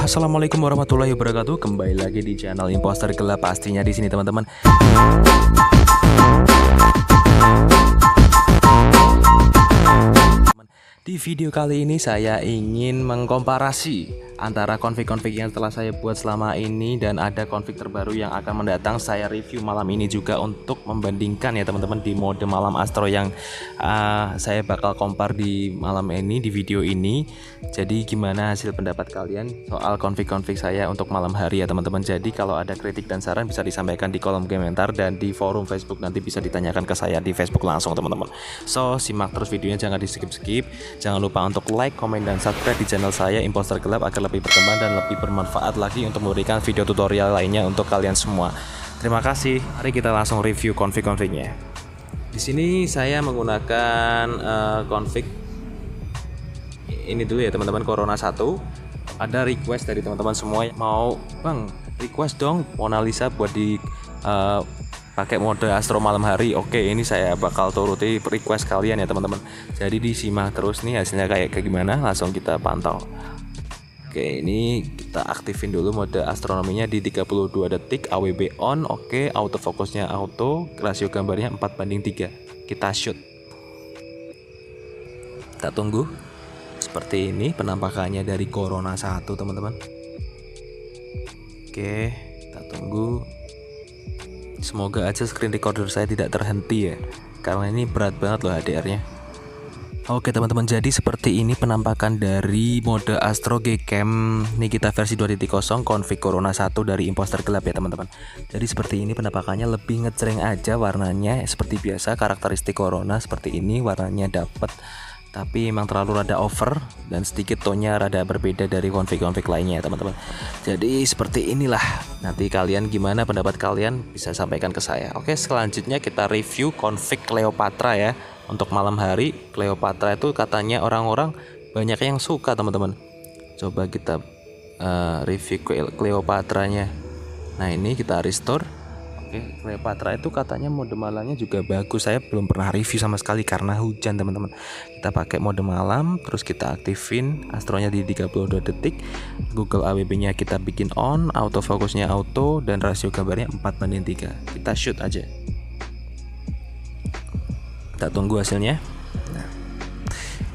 Assalamualaikum warahmatullahi wabarakatuh. Kembali lagi di channel Imposter Gelap pastinya di sini teman-teman. Di video kali ini saya ingin mengkomparasi antara config-config yang telah saya buat selama ini dan ada config terbaru yang akan mendatang. Saya review malam ini juga untuk membandingkan ya teman-teman di mode malam Astro yang saya bakal compare di malam ini di video ini. Jadi gimana hasil pendapat kalian soal config-config saya untuk malam hari ya teman-teman. Jadi kalau ada kritik dan saran bisa disampaikan di kolom komentar dan di forum Facebook, nanti bisa ditanyakan ke saya di Facebook langsung teman-teman. So simak terus videonya, jangan di skip-skip. Jangan lupa untuk like, komen, dan subscribe di channel saya Imposter Gelap agar lebih berkembang dan lebih bermanfaat lagi untuk memberikan video tutorial lainnya untuk kalian semua. Terima kasih. Mari kita langsung review config-confignya. Di sini saya menggunakan config ini dulu ya teman-teman, Corona 1. Ada request dari teman-teman semua, mau bang request dong Mona Lisa buat di pakai mode Astro malam hari. Oke, ini saya bakal turuti request kalian ya teman-teman. Jadi disimak terus nih hasilnya kayak gimana, langsung kita pantau. Oke, ini kita aktifin dulu mode astronominya di 32 detik, AWB on. Oke, autofokusnya auto, rasio gambarnya 4:3. Kita shoot. Kita tunggu. Seperti ini penampakannya dari Corona 1 teman-teman. Oke, kita tunggu. Semoga aja screen recorder saya tidak terhenti ya, karena ini berat banget loh HDR-nya. Oke teman-teman, jadi seperti ini penampakan dari mode Astro Gcam Nikita versi 2.0 config Corona 1 dari Imposter Gelap ya teman-teman. Jadi seperti ini penampakannya, lebih ngecreng aja warnanya seperti biasa, karakteristik Corona seperti ini, warnanya dapet. Tapi emang terlalu rada over dan sedikit tone-nya rada berbeda dari config-config lainnya ya teman-teman. Jadi seperti inilah. Nanti kalian gimana pendapat kalian bisa sampaikan ke saya. Oke, selanjutnya kita review config Cleopatra ya. Untuk malam hari Cleopatra itu katanya orang-orang banyak yang suka teman-teman. Coba kita review Cleopatranya. Nah ini kita restore. Oke, Cleopatra itu katanya mode malamnya juga bagus. Saya belum pernah review sama sekali karena hujan teman-teman. Kita pakai mode malam, terus kita aktifin astronya di 32 detik, Google AWB nya kita bikin on, autofokusnya auto, dan rasio gambarnya 4:3. Kita shoot aja. Kita tunggu hasilnya. Nah.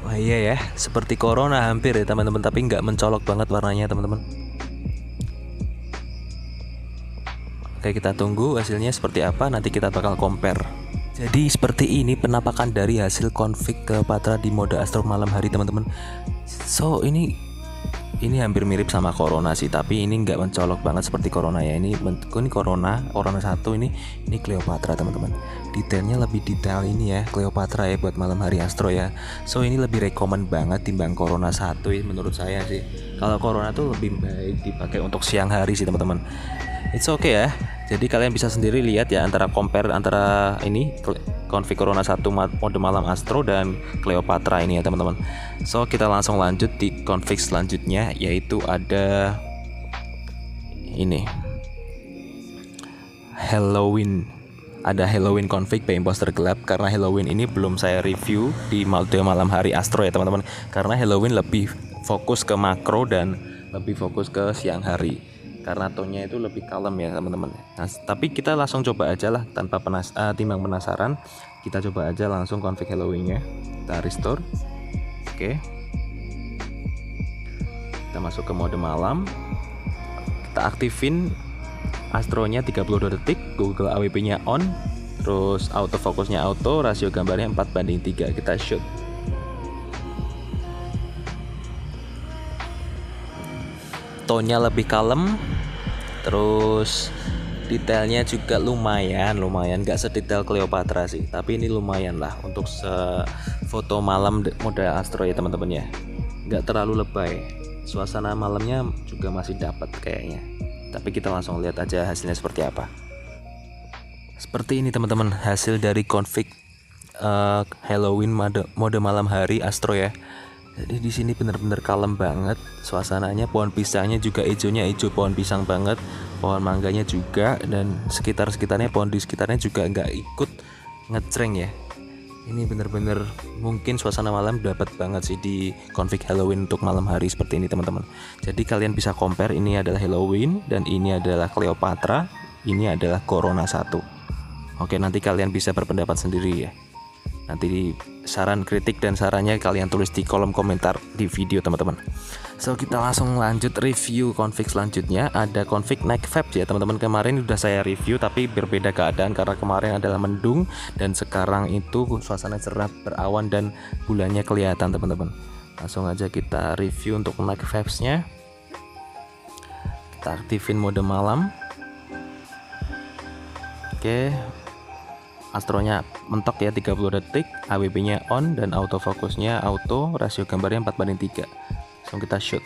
Wah iya ya, seperti Corona hampir ya teman-teman, tapi nggak mencolok banget warnanya teman-teman. Oke, kita tunggu hasilnya seperti apa, nanti kita bakal compare. Jadi seperti ini penampakan dari hasil config Cleopatra di mode Astro malam hari teman-teman. So ini hampir mirip sama Corona sih, tapi ini nggak mencolok banget seperti Corona ya. Ini Corona 1, ini Cleopatra teman-teman. Detailnya lebih detail ini ya Cleopatra ya buat malam hari Astro ya. So ini lebih recommend banget timbang Corona 1 ya menurut saya sih. Kalau Corona tuh lebih baik dipakai untuk siang hari sih teman-teman. It's okay ya. Jadi kalian bisa sendiri lihat ya antara compare antara ini config Corona 1 mode malam Astro dan Cleopatra ini ya teman-teman. So kita langsung lanjut di config selanjutnya, yaitu ada ini Halloween. Ada Halloween config by Imposter Gelap, karena Halloween ini belum saya review di mode malam hari Astro ya teman-teman. Karena Halloween lebih fokus ke makro dan lebih fokus ke siang hari, karena tone-nya itu lebih kalem ya teman-teman. Nah, tapi kita langsung coba aja lah tanpa timbang penasaran. Kita coba aja langsung config Halloween-nya. Kita restore. Oke. Kita masuk ke mode malam. Kita aktifin astronya 32 detik, Google AWP-nya on, terus autofokusnya auto, rasio gambarnya 4:3. Kita shoot. Tone-nya lebih kalem, terus detailnya juga lumayan, nggak sedetail Cleopatra sih, tapi ini lumayan lah untuk foto malam mode Astro ya teman-teman ya. Nggak terlalu lebay, suasana malamnya juga masih dapat kayaknya. Tapi kita langsung lihat aja hasilnya seperti apa. Seperti ini teman-teman hasil dari config Halloween mode malam hari Astro ya. Jadi di sini bener-bener kalem banget suasananya. Pohon pisangnya juga hijaunya hijau pohon pisang banget, pohon mangganya juga, dan sekitarnya pohon di sekitarnya juga nggak ikut ngecreng ya. Ini bener-bener mungkin suasana malam dapat banget sih di config Halloween untuk malam hari seperti ini teman-teman. Jadi kalian bisa compare, ini adalah Halloween dan ini adalah Cleopatra, ini adalah Corona 1. Oke, nanti kalian bisa berpendapat sendiri ya. Nanti saran, kritik, dan sarannya kalian tulis di kolom komentar di video teman-teman. So kita langsung lanjut review config selanjutnya. Ada config Night Vibes ya teman-teman. Kemarin udah saya review tapi berbeda keadaan karena kemarin adalah mendung dan sekarang itu suasana cerah berawan dan bulannya kelihatan teman-teman. Langsung aja kita review untuk Night Vibes-nya. Kita aktifin mode malam. Oke, astronya mentok ya 30 detik, AWP nya on dan autofokusnya auto, rasio gambarnya 4:3. Langsung kita shoot.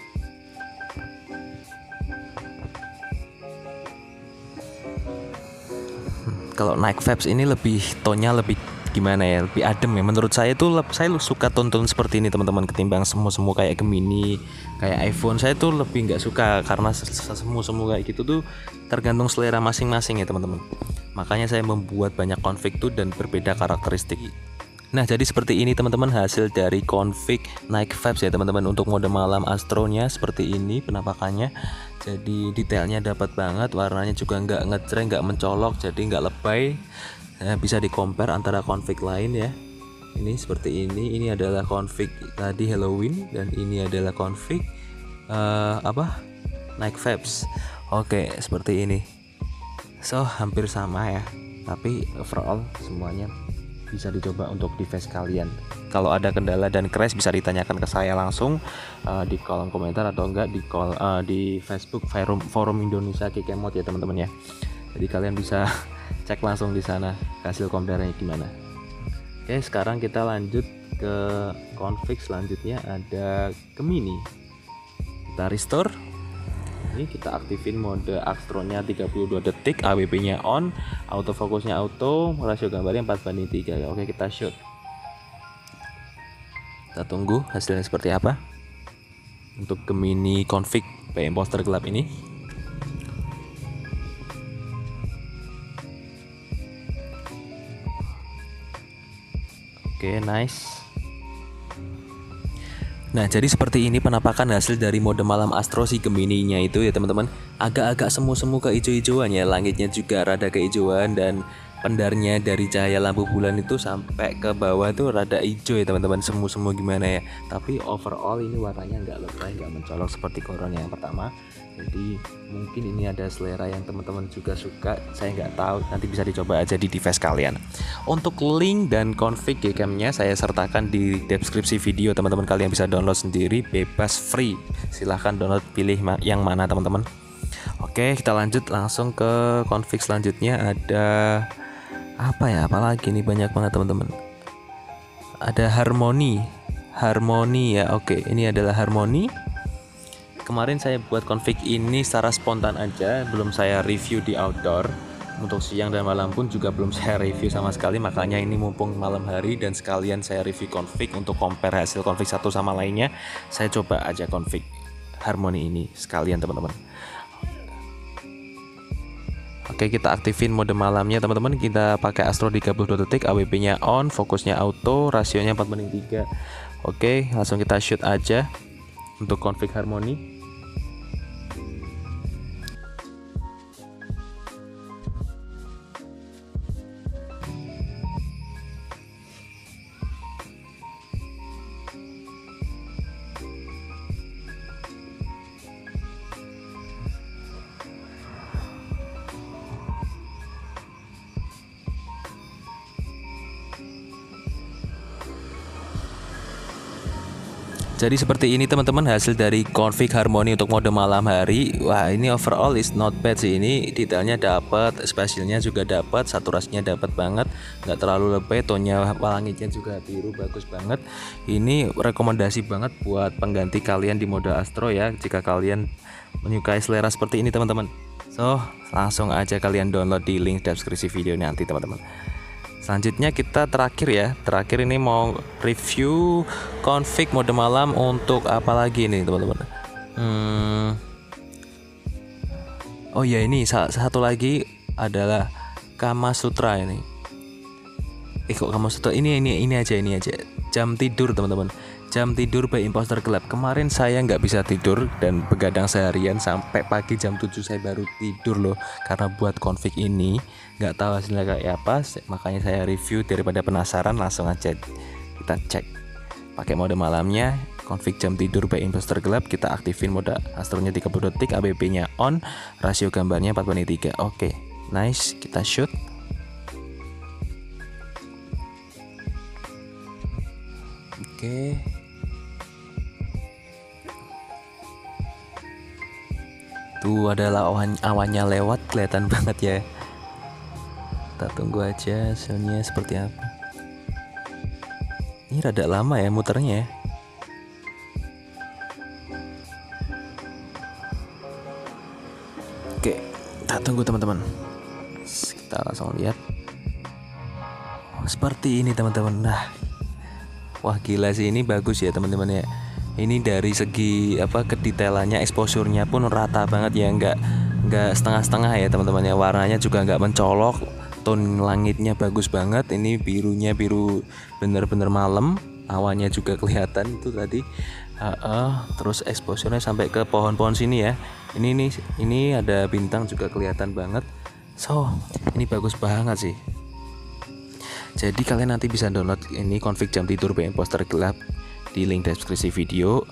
Kalau Night Vibes ini lebih tonnya lebih gimana ya, lebih adem ya menurut saya tuh. Saya suka tonton seperti ini teman-teman ketimbang semu-semu kayak Gemini, kayak iPhone. Saya tuh lebih nggak suka karena semu-semu kayak gitu tuh tergantung selera masing-masing ya teman-teman. Makanya saya membuat banyak config tuh dan berbeda karakteristik. Nah jadi seperti ini teman-teman hasil dari config Night Vibes ya teman-teman. Untuk mode malam astronya seperti ini penampakannya. Jadi detailnya dapat banget, warnanya juga nggak ngejreng, nggak mencolok, jadi nggak lebay. Nah, bisa di compare antara config lain ya. Ini seperti ini adalah config tadi Halloween dan ini adalah config Night Vibes. Oke seperti ini. So hampir sama ya, tapi overall semuanya bisa dicoba untuk device kalian. Kalau ada kendala dan crash bisa ditanyakan ke saya langsung di kolom komentar atau enggak di Facebook forum Indonesia Kikemot ya teman-teman ya. Jadi kalian bisa cek langsung di sana hasil compare-nya gimana. Oke, sekarang kita lanjut ke config selanjutnya, ada Gemini. Kita restore. Ini kita aktifin mode astronya 32 detik, AWP nya on, autofokusnya auto, rasio gambarnya 4:3 ya. Oke, kita shoot. Kita tunggu hasilnya seperti apa untuk Gemini config PM Poster gelap ini. Oke, nice. Nah jadi seperti ini penampakan hasil dari mode malam astro si Gemini-nya itu ya teman-teman. Agak-agak semu-semu kehijau-hijauan ya, langitnya juga rada kehijauan dan pendarnya dari cahaya lampu bulan itu sampai ke bawah tuh rada hijau ya teman-teman, semu-semu gimana ya. Tapi overall ini warnanya nggak lebay, nggak mencolok seperti Corona yang pertama. Jadi mungkin ini ada selera yang teman-teman juga suka, saya nggak tahu, nanti bisa dicoba aja di device kalian. Untuk link dan config Gcam-nya saya sertakan di deskripsi video teman-teman, kalian bisa download sendiri bebas free. Silahkan download, pilih yang mana teman-teman. Oke kita lanjut langsung ke config selanjutnya. Ada apa ya, apalagi nih, banyak banget teman-teman. Ada harmoni ya. Oke ini adalah harmoni. Kemarin saya buat config ini secara spontan aja, belum saya review di outdoor. Untuk siang dan malam pun juga belum saya review sama sekali, makanya ini mumpung malam hari dan sekalian saya review config untuk compare hasil config satu sama lainnya. Saya coba aja config harmoni ini sekalian teman-teman. Oke kita aktifin mode malamnya teman-teman. Kita pakai astro 32 detik, AWP nya on, fokusnya auto, rasionya 4:3. Oke langsung kita shoot aja untuk config harmoni. Jadi seperti ini teman-teman hasil dari config harmoni untuk mode malam hari. Wah ini overall is not bad sih, ini detailnya dapat, spesialnya juga dapat, saturasinya dapat banget, nggak terlalu lebay, tonnya langitnya juga biru, bagus banget. Ini rekomendasi banget buat pengganti kalian di mode astro ya, jika kalian menyukai selera seperti ini teman-teman. So langsung aja kalian download di link deskripsi video nanti teman-teman. Selanjutnya kita terakhir ini mau review config mode malam untuk apa lagi nih teman-teman. Oh ya ini satu lagi adalah Kama Sutra ini. Kok kamu setel ini aja jam tidur teman-teman. Jam tidur by Imposter Club. Kemarin saya nggak bisa tidur dan begadang seharian sampai pagi jam 7 saya baru tidur loh, karena buat config ini nggak tahu hasilnya kayak apa, makanya saya review. Daripada penasaran, langsung aja kita cek pakai mode malamnya. Config jam tidur by Imposter Club, kita aktifin mode astronya 30 detik, ABB nya on, rasio gambarnya 4:3. Oke, nice, kita shoot. Oke. Tuh adalah awannya lewat, kelihatan banget ya. Kita tunggu aja hasilnya seperti apa. Ini rada lama ya muternya ya. Oke, kita tunggu teman-teman. Kita langsung lihat. Seperti ini teman-teman. Nah, wah gila sih, ini bagus ya teman-teman ya. Ini dari segi kedetailannya, exposure-nya pun rata banget ya, nggak setengah-setengah ya teman-teman ya. Warnanya juga nggak mencolok, tone langitnya bagus banget. Ini birunya biru bener-bener malam, awannya juga kelihatan itu tadi. Terus exposure-nya sampai ke pohon-pohon sini ya. Ini ada bintang juga kelihatan banget. So, ini bagus banget sih. Jadi kalian nanti bisa download ini config jam tidur by Imposter Club di link deskripsi video.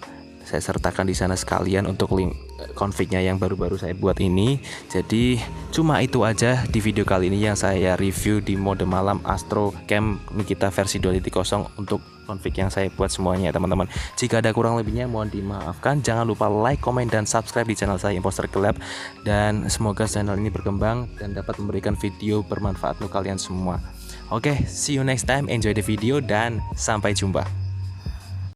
Saya sertakan di sana sekalian untuk link confignya yang baru-baru saya buat ini. Jadi cuma itu aja di video kali ini yang saya review di mode malam Astro Cam Nikita versi 2.0 untuk config yang saya buat semuanya teman-teman. Jika ada kurang lebihnya mohon dimaafkan. Jangan lupa like, komen, dan subscribe di channel saya Imposter Club. Dan semoga channel ini berkembang dan dapat memberikan video bermanfaat untuk kalian semua. Oke, see you next time, enjoy the video, dan sampai jumpa.